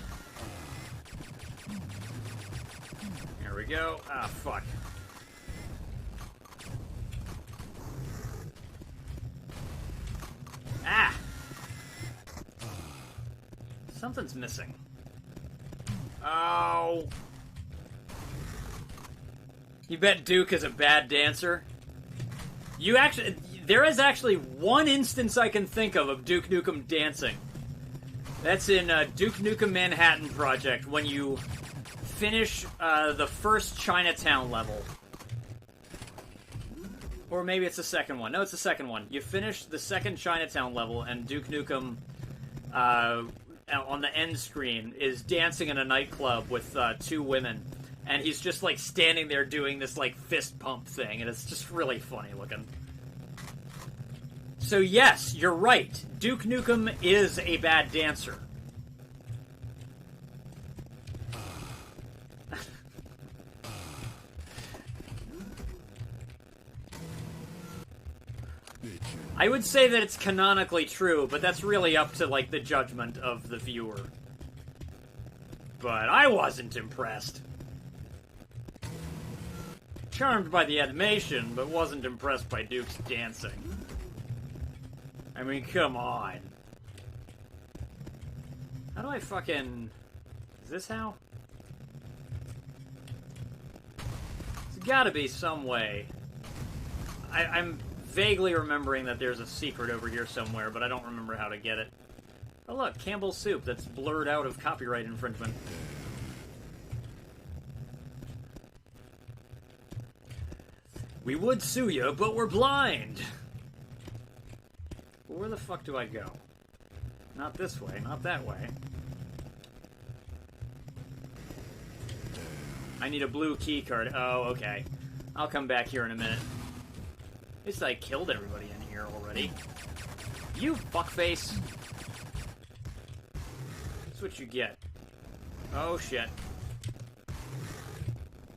Here we go. Ah, fuck. Ah! Something's missing. Oh. You bet Duke is a bad dancer? There is actually one instance I can think of Duke Nukem dancing. That's in Duke Nukem Manhattan Project, when you finish the first Chinatown level. Or maybe it's the second one. No, it's the second one. You finish the second Chinatown level, and Duke Nukem, on the end screen, is dancing in a nightclub with two women. And he's just, like, standing there doing this, like, fist pump thing, and it's just really funny looking. So yes, you're right. Duke Nukem is a bad dancer. I would say that it's canonically true, but that's really up to, like, the judgment of the viewer. But I wasn't impressed. Charmed by the animation, but wasn't impressed by Duke's dancing. I mean, come on. How do I fucking... Is this how? There's gotta be some way. I'm vaguely remembering that there's a secret over here somewhere, but I don't remember how to get it. Oh look, Campbell's soup that's blurred out of copyright infringement. We would sue you, but we're blind! Where the fuck do I go? Not this way, not that way. I need a blue key card. Oh, okay. I'll come back here in a minute. At least I killed everybody in here already. You fuckface! That's what you get. Oh, shit.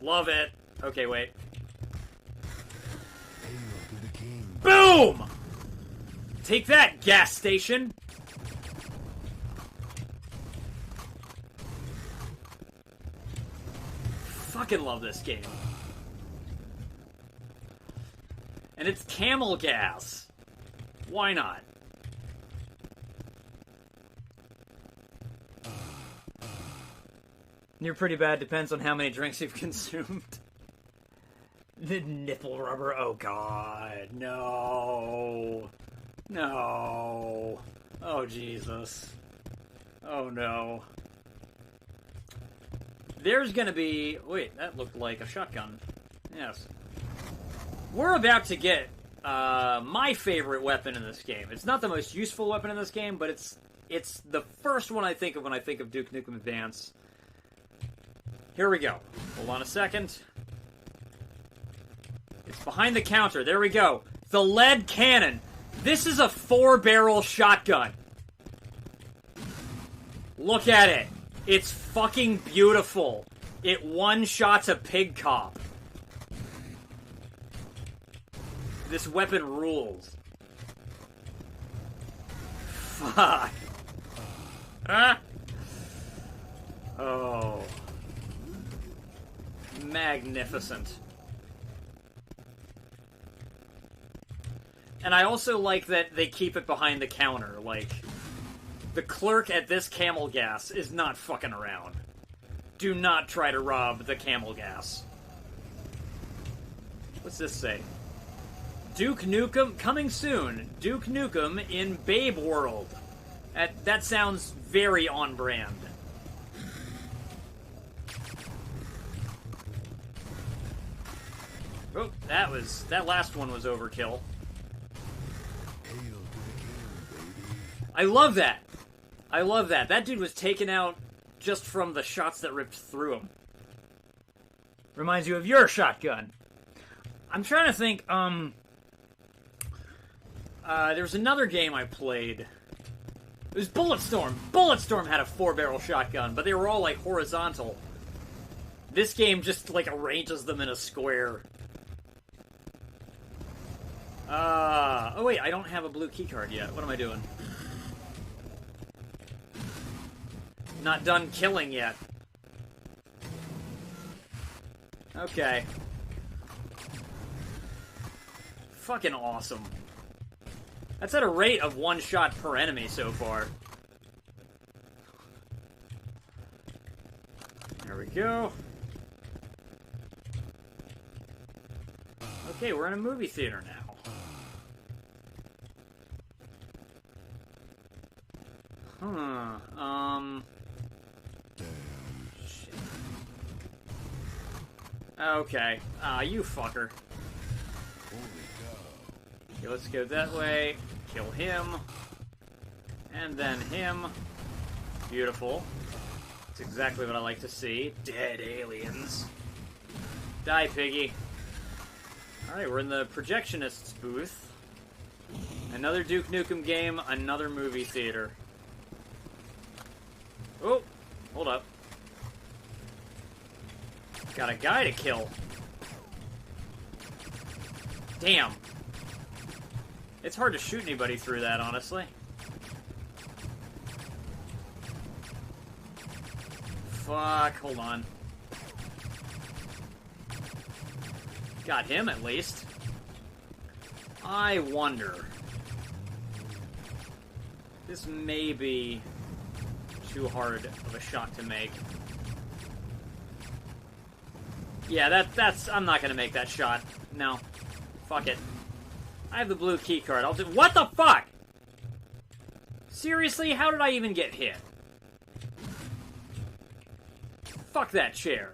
Love it! Okay, wait. Boom! Take that, gas station! Fucking love this game. And it's camel gas. Why not? You're pretty bad, depends on how many drinks you've consumed. The nipple rubber, oh god, no. No. Oh, Jesus. Oh, no. There's gonna be... Wait, that looked like a shotgun. Yes. We're about to get my favorite weapon in this game. It's not the most useful weapon in this game, but it's the first one I think of when I think of Duke Nukem Advance. Here we go. Hold on a second. It's behind the counter. There we go. The lead cannon. This is a 4-barrel shotgun. Look at it. It's fucking beautiful. It one-shots a pig cop. This weapon rules. Fuck. Huh? Oh. Magnificent. And I also like that they keep it behind the counter. Like, the clerk at this camel gas is not fucking around. Do not try to rob the camel gas. What's this say? Duke Nukem, coming soon. Duke Nukem in Babe World. That sounds very on brand. Oh, that last one was overkill. I love that. I love that. That dude was taken out just from the shots that ripped through him. Reminds you of your shotgun. I'm trying to think, there was another game I played. It was Bulletstorm. Bulletstorm had a 4-barrel shotgun, but they were all, like, horizontal. This game just, like, arranges them in a square. Oh wait, I don't have a blue keycard yet. What am I doing? Not done killing yet. Okay. Fucking awesome. That's at a rate of 1 shot per enemy so far. There we go. Okay, we're in a movie theater now. Shit. Okay. You fucker. Okay, let's go that way. Kill him. And then him. Beautiful. That's exactly what I like to see. Dead aliens. Die, piggy. Alright, we're in the projectionist's booth. Another Duke Nukem game, another movie theater. Oh, hold up. Got a guy to kill. Damn. It's hard to shoot anybody through that, honestly. Fuck, hold on. Got him, at least. I wonder. This may be too hard of a shot to make. Yeah, that's... I'm not gonna make that shot. No. Fuck it. I have the blue keycard. I'll do... What the fuck?! Seriously? How did I even get hit? Fuck that chair.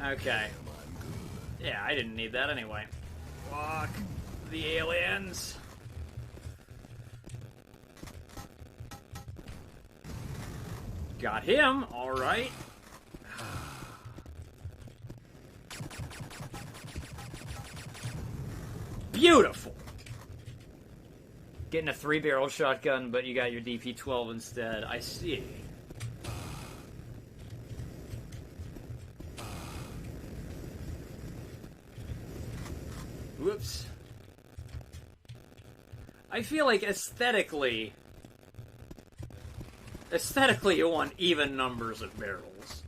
Okay. Yeah, I didn't need that anyway. Fuck the aliens. Got him, alright. Beautiful! Getting a 3-barrel shotgun, but you got your DP-12 instead. I see. Whoops. I feel like aesthetically, you want even numbers of barrels.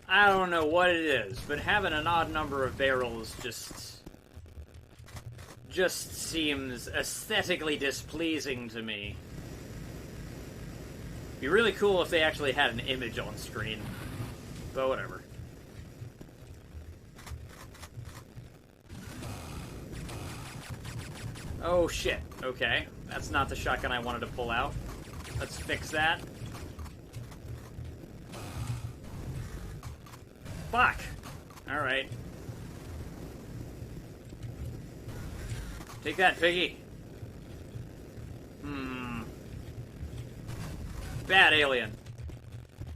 I don't know what it is, but having an odd number of barrels just seems aesthetically displeasing to me. Be really cool if they actually had an image on screen, but whatever. Oh shit, okay. That's not the shotgun I wanted to pull out. Let's fix that. Fuck! Alright. Take that, piggy. Bad alien.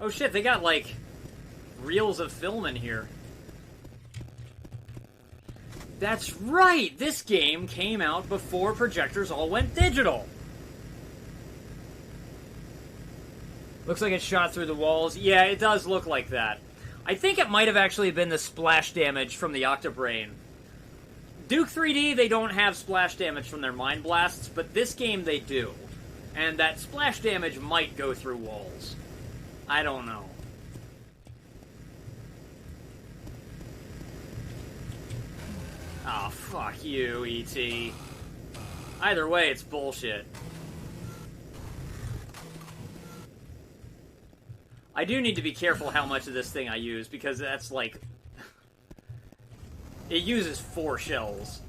Oh shit, they got, like, reels of film in here. That's right! This game came out before projectors all went digital! Looks like it shot through the walls. Yeah, it does look like that. I think it might have actually been the splash damage from the Octobrain. Duke 3D, they don't have splash damage from their Mind Blasts, but this game they do. And that splash damage might go through walls. I don't know. Oh, fuck you, E.T. Either way, it's bullshit. I do need to be careful how much of this thing I use, because that's like... It uses 4 shells.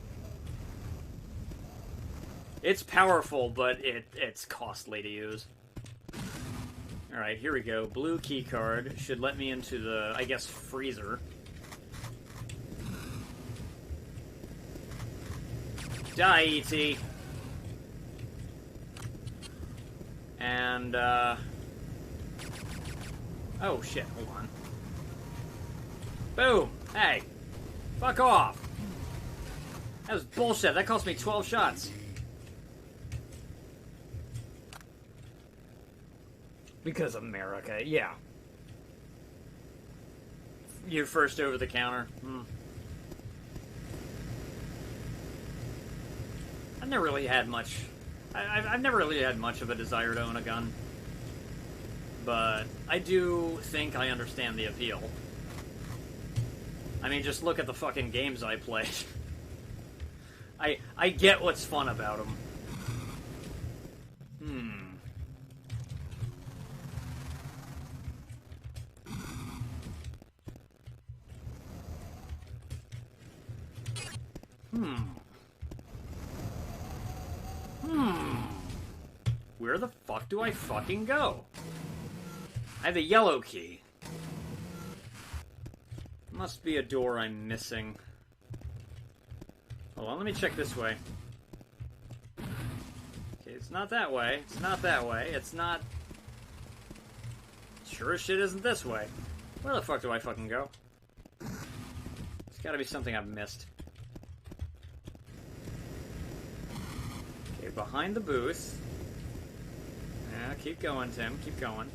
It's powerful, but it's costly to use. Alright, here we go. Blue keycard should let me into the, I guess, freezer. Die, E.T. And, oh, shit, hold on. Boom! Hey! Fuck off! That was bullshit. That cost me 12 shots. Because America, yeah. You're first over the counter. I've never really had much... I've never really had much of a desire to own a gun. But I do think I understand the appeal. I mean, just look at the fucking games I played. I get what's fun about them. Where the fuck do I fucking go? I have a yellow key. Must be a door I'm missing. Hold on, let me check this way. Okay, it's not that way. It's not that way. It's not... Sure as shit isn't this way. Where the fuck do I fucking go? There's gotta be something I've missed. Okay, behind the booth. Yeah, keep going, Tim. Keep going.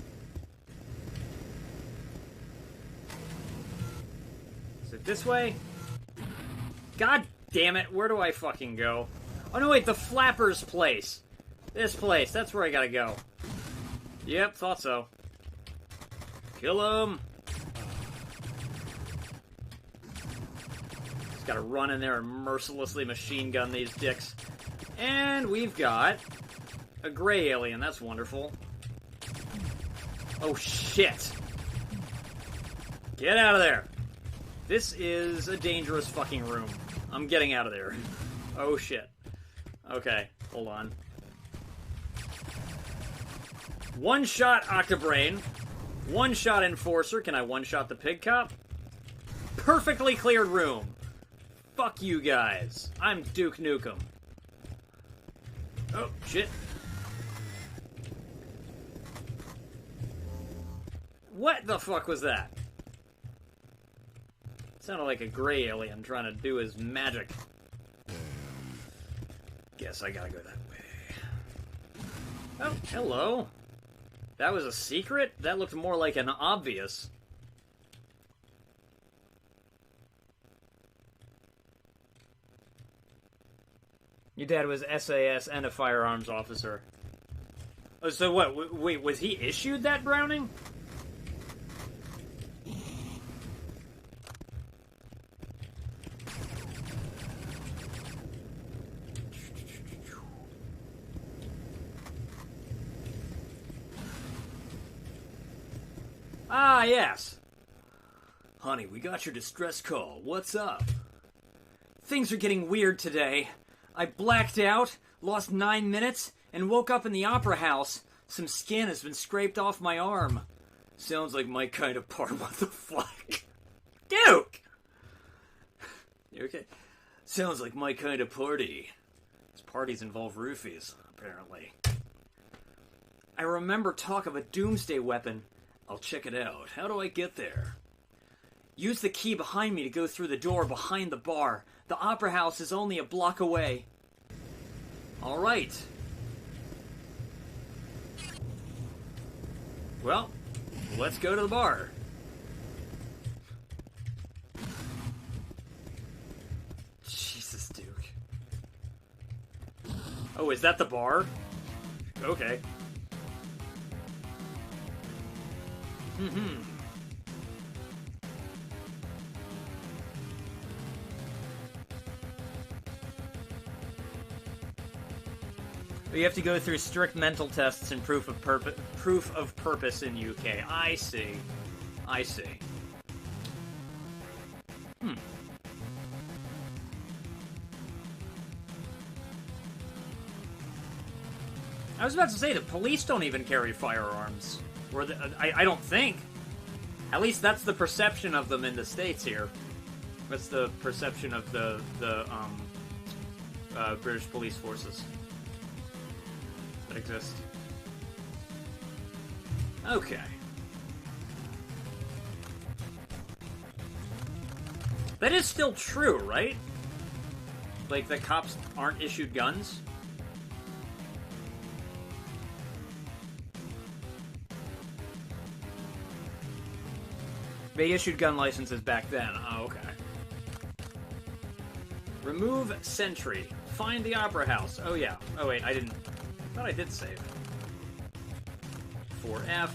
Is it this way? God damn it, where do I fucking go? Oh no, wait, the Flapper's place. This place, that's where I gotta go. Yep, thought so. Kill him! Just gotta run in there and mercilessly machine gun these dicks. And we've got a gray alien, that's wonderful. Oh shit! Get out of there! This is a dangerous fucking room. I'm getting out of there. Oh shit. Okay, hold on. One-shot Octobrain. One-shot Enforcer. Can I one-shot the Pig Cop? Perfectly cleared room. Fuck you guys. I'm Duke Nukem. Oh, shit. What the fuck was that? Sounded like a gray alien trying to do his magic. Guess I gotta go that way. Oh, hello. That was a secret? That looked more like an obvious. Your dad was SAS and a firearms officer. Oh, so what? Wait, was he issued that Browning? Ah, yes. Honey, we got your distress call. What's up? Things are getting weird today. I blacked out, lost 9 minutes, and woke up in the opera house. Some skin has been scraped off my arm. Sounds like my kind of part. What the fuck? Duke! You okay? Sounds like my kind of party. These parties involve roofies, apparently. I remember talk of a doomsday weapon. I'll check it out. How do I get there? Use the key behind me to go through the door behind the bar. The opera house is only a block away. Alright. Well, let's go to the bar. Jesus, Duke. Oh, is that the bar? Okay. You have to go through strict mental tests and proof of purpose in UK. I see. I see. I was about to say, the police don't even carry firearms. Or I don't think. At least that's the perception of them in the States here. That's the perception of the British police forces that exist. Okay. That is still true, right? Like, the cops aren't issued guns? They issued gun licenses back then. Oh, okay. Remove sentry. Find the opera house. Oh, yeah. Oh, wait, I didn't... I thought I did save. 4F.